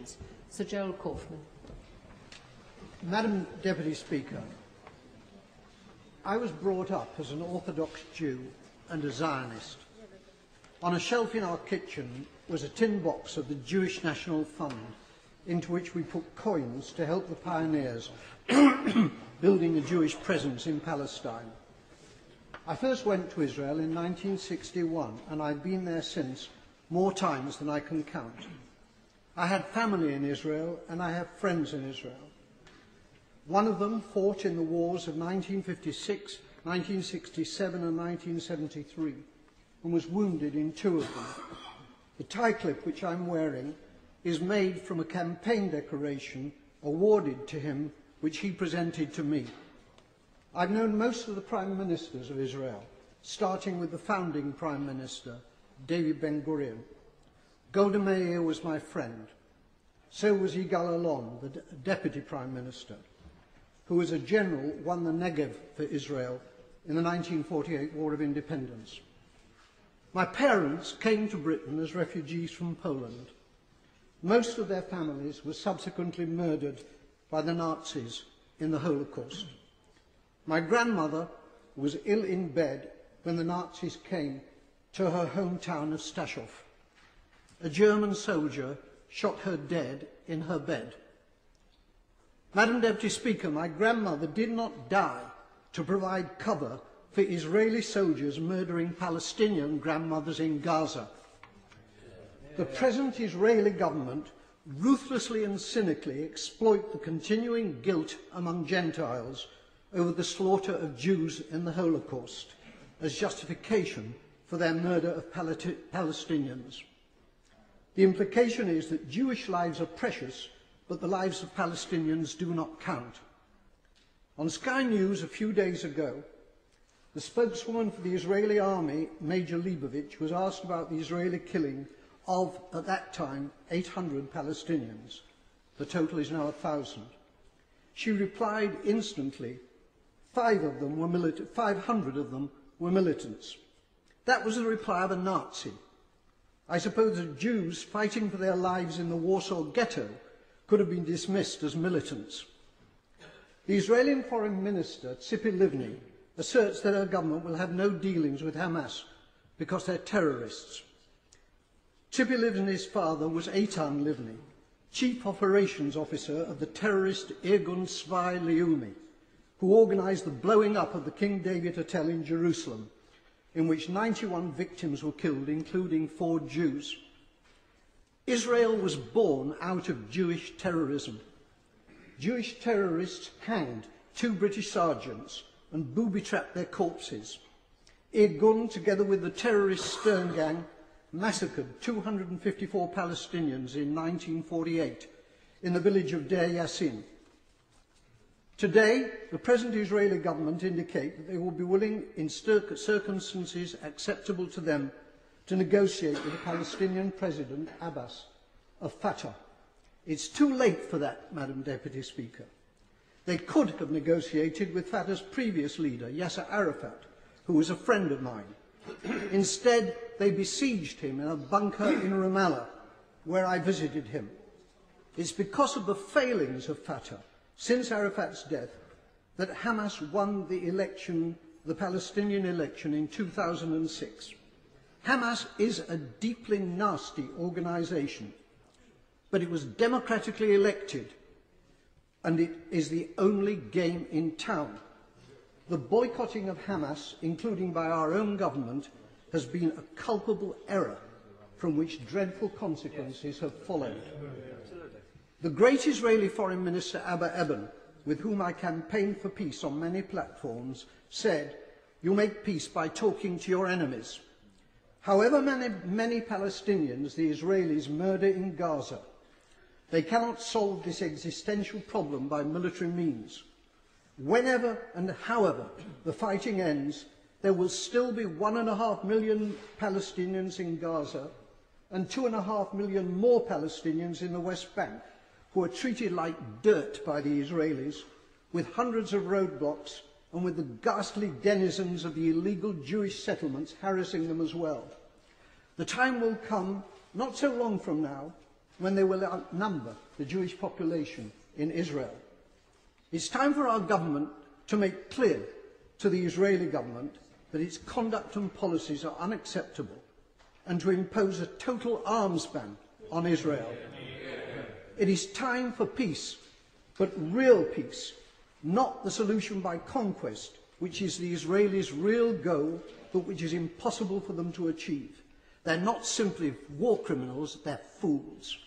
questions. Sir Gerald Kaufman. Madam Deputy Speaker, I was brought up as an Orthodox Jew and a Zionist. On a shelf in our kitchen was a tin box of the Jewish National Fund, into which we put coins to help the pioneers building a Jewish presence in Palestine. I first went to Israel in 1961, and I've been there since more times than I can count. I had family in Israel, and I have friends in Israel. One of them fought in the wars of 1956, 1967 and 1973, and was wounded in two of them. The tie clip which I'm wearing is made from a campaign decoration awarded to him, which he presented to me. I've known most of the Prime Ministers of Israel, starting with the founding Prime Minister, David Ben-Gurion. Golda Meir was my friend. So was Yigal Allon, the Deputy Prime Minister, who as a general won the Negev for Israel in the 1948 War of Independence. My parents came to Britain as refugees from Poland. Most of their families were subsequently murdered by the Nazis in the Holocaust. My grandmother was ill in bed when the Nazis came to her hometown of Stachov. A German soldier shot her dead in her bed. Madam Deputy Speaker, my grandmother did not die to provide cover for Israeli soldiers murdering Palestinian grandmothers in Gaza. The present Israeli government ruthlessly and cynically exploit the continuing guilt among Gentiles over the slaughter of Jews in the Holocaust as justification for their murder of Palestinians. The implication is that Jewish lives are precious, but the lives of Palestinians do not count. On Sky News a few days ago, the spokeswoman for the Israeli army, Major Leibovich, was asked about the Israeli killing of, at that time, 800 Palestinians. The total is now 1,000. She replied instantly, 500 of them were militants. That was the reply of a Nazi. I suppose that Jews fighting for their lives in the Warsaw Ghetto could have been dismissed as militants. The Israeli Foreign Minister, Tzipi Livni, asserts that her government will have no dealings with Hamas because they're terrorists. Tzipi Livni's father was Eitan Livni, Chief Operations Officer of the terrorist Irgun Tzvai Leumi, who organised the blowing up of the King David Hotel in Jerusalem, in which 91 victims were killed, including 4 Jews. Israel was born out of Jewish terrorism. Jewish terrorists hanged 2 British sergeants and booby-trapped their corpses. Irgun, together with the terrorist Stern Gang, massacred 254 Palestinians in 1948 in the village of Deir Yassin. Today, the present Israeli government indicate that they will be willing, in circumstances acceptable to them, to negotiate with the Palestinian President, Abbas, of Fatah. It's too late for that, Madam Deputy Speaker. They could have negotiated with Fatah's previous leader, Yasser Arafat, who was a friend of mine. Instead, they besieged him in a bunker in Ramallah, where I visited him. It's because of the failings of Fatah since Arafat's death that Hamas won the election, the Palestinian election in 2006. Hamas is a deeply nasty organisation, but it was democratically elected, and it is the only game in town. The boycotting of Hamas, including by our own government, has been a culpable error from which dreadful consequences have followed. The great Israeli Foreign Minister Abba Eban, with whom I campaigned for peace on many platforms, said, "You make peace by talking to your enemies." However many Palestinians the Israelis murder in Gaza, they cannot solve this existential problem by military means. Whenever and however the fighting ends, there will still be 1.5 million Palestinians in Gaza and 2.5 million more Palestinians in the West Bank, who are treated like dirt by the Israelis, with hundreds of roadblocks and with the ghastly denizens of the illegal Jewish settlements harassing them as well. The time will come, not so long from now, when they will outnumber the Jewish population in Israel. It's time for our government to make clear to the Israeli government that its conduct and policies are unacceptable and to impose a total arms ban on Israel. It is time for peace, but real peace, not the solution by conquest, which is the Israelis' real goal, but which is impossible for them to achieve. They're not simply war criminals, they're fools.